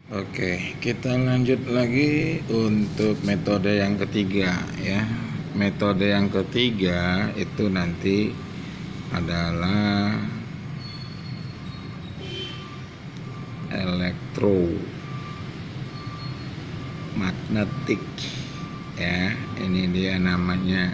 Oke, kita lanjut lagi untuk metode yang ketiga ya. Metode yang ketiga itu nanti adalah elektromagnetik ya. Ini dia namanya.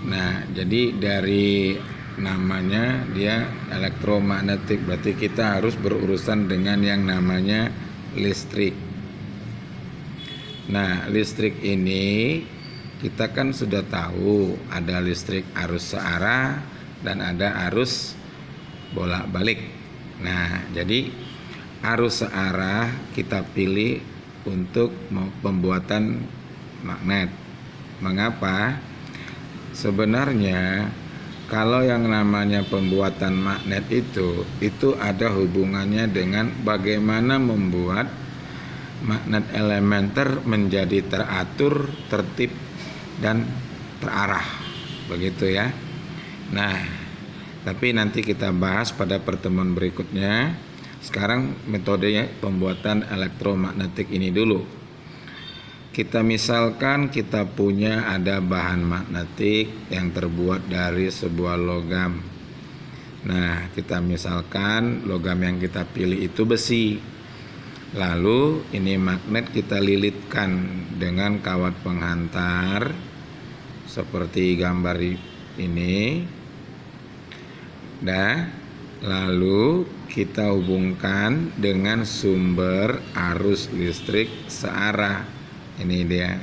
Nah, jadi dari namanya dia elektromagnetik, berarti kita harus berurusan dengan yang namanya listrik. Nah, listrik ini kita kan sudah tahu ada listrik arus searah dan ada arus bolak-balik. Nah, jadi arus searah kita pilih untuk pembuatan magnet. Mengapa? Sebenarnya kalau yang namanya pembuatan magnet itu ada hubungannya dengan bagaimana membuat magnet elementer menjadi teratur, tertib, dan terarah. Begitu ya. Nah, tapi nanti kita bahas pada pertemuan berikutnya. Sekarang metodenya pembuatan elektromagnetik ini dulu. Kita misalkan kita punya ada bahan magnetik yang terbuat dari sebuah logam. Nah, kita misalkan logam yang kita pilih itu besi. Lalu ini magnet kita lilitkan dengan kawat penghantar seperti gambar ini. Nah, lalu kita hubungkan dengan sumber arus listrik searah. Ini dia.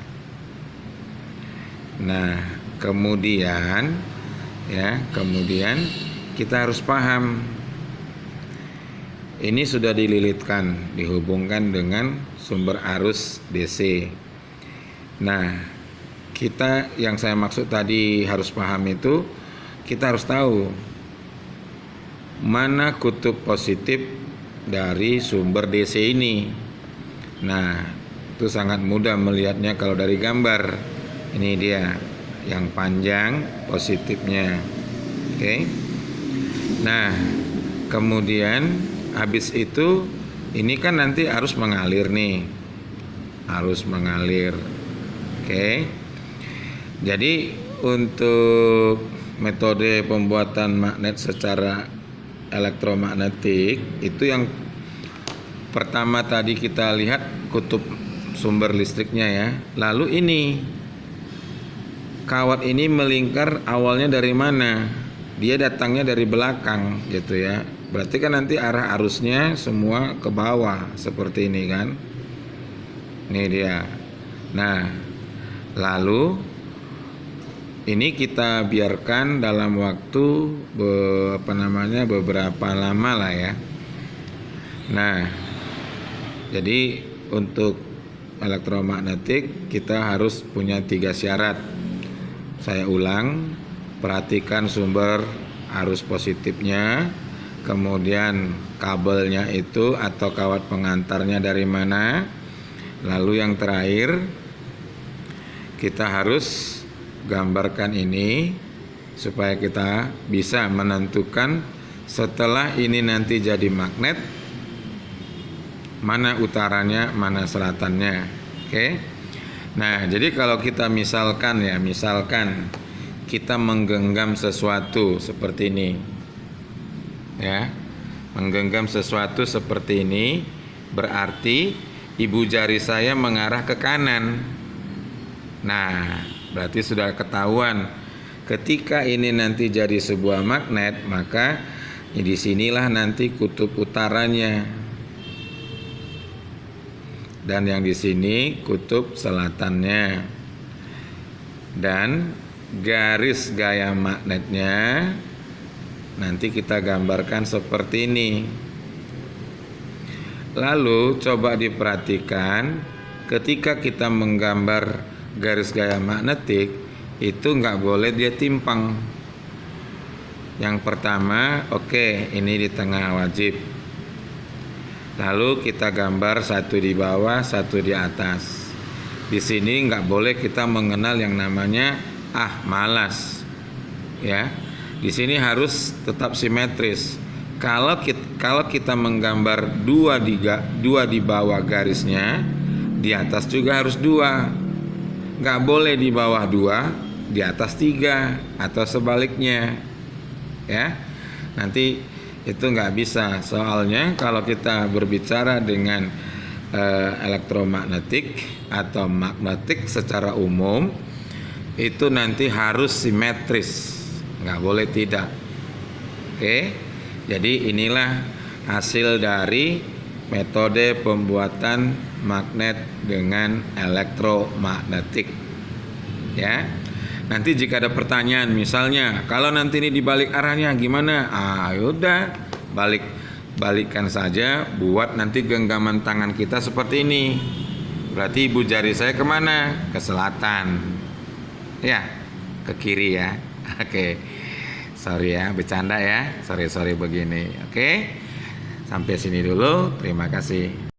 Nah, kemudian kita harus paham ini sudah dililitkan, dihubungkan dengan sumber arus DC. Nah, kita yang saya maksud tadi harus paham itu, kita harus tahu mana kutub positif dari sumber DC ini. Nah, itu sangat mudah melihatnya kalau dari gambar. Ini dia yang panjang positifnya. Oke. Nah, kemudian habis itu ini kan nanti arus mengalir nih. Arus mengalir. Oke. Jadi untuk metode pembuatan magnet secara elektromagnetik itu yang pertama tadi kita lihat kutub sumber listriknya ya. Lalu ini kawat ini melingkar awalnya dari mana? Dia datangnya dari belakang gitu ya. Berarti kan nanti arah arusnya semua ke bawah seperti ini kan. Ini dia. Nah, lalu ini kita biarkan dalam waktu beberapa lama lah ya. Nah, jadi untuk elektromagnetik kita harus punya 3 syarat. Saya ulang, perhatikan sumber arus positifnya, kemudian kabelnya itu atau kawat pengantarnya dari mana, lalu yang terakhir kita harus gambarkan ini supaya kita bisa menentukan setelah ini nanti jadi magnet mana utaranya, mana selatannya. Oke. Nah, jadi kalau kita misalkan kita menggenggam sesuatu seperti ini. Ya. Menggenggam sesuatu seperti ini berarti ibu jari saya mengarah ke kanan. Nah, berarti sudah ketahuan ketika ini nanti jadi sebuah magnet, maka disinilah nanti kutub utaranya. Dan yang di sini kutub selatannya. Dan garis gaya magnetnya nanti kita gambarkan seperti ini. Lalu coba diperhatikan ketika kita menggambar garis gaya magnetik itu nggak boleh dia timpang. Yang pertama, oke, ini di tengah wajib. Lalu kita gambar satu di bawah, satu di atas. Di sini nggak boleh kita mengenal yang namanya malas, ya. Di sini harus tetap simetris. Kalau kita menggambar dua di bawah garisnya, di atas juga harus 2. Nggak boleh di bawah 2, di atas 3 atau sebaliknya. Ya. Nanti itu nggak bisa. Soalnya kalau kita berbicara dengan elektromagnetik atau magnetik secara umum, itu nanti harus simetris, nggak boleh tidak. Oke, jadi inilah hasil dari metode pembuatan magnet dengan elektromagnetik. Ya, nanti jika ada pertanyaan, misalnya kalau nanti ini dibalik arahnya gimana? Yaudah, balikkan saja, buat nanti genggaman tangan kita seperti ini. Berarti ibu jari saya kemana? Ke selatan. Ya, ke kiri ya. Oke. Sorry ya, bercanda ya. Sorry begini. Oke. Sampai sini dulu. Terima kasih.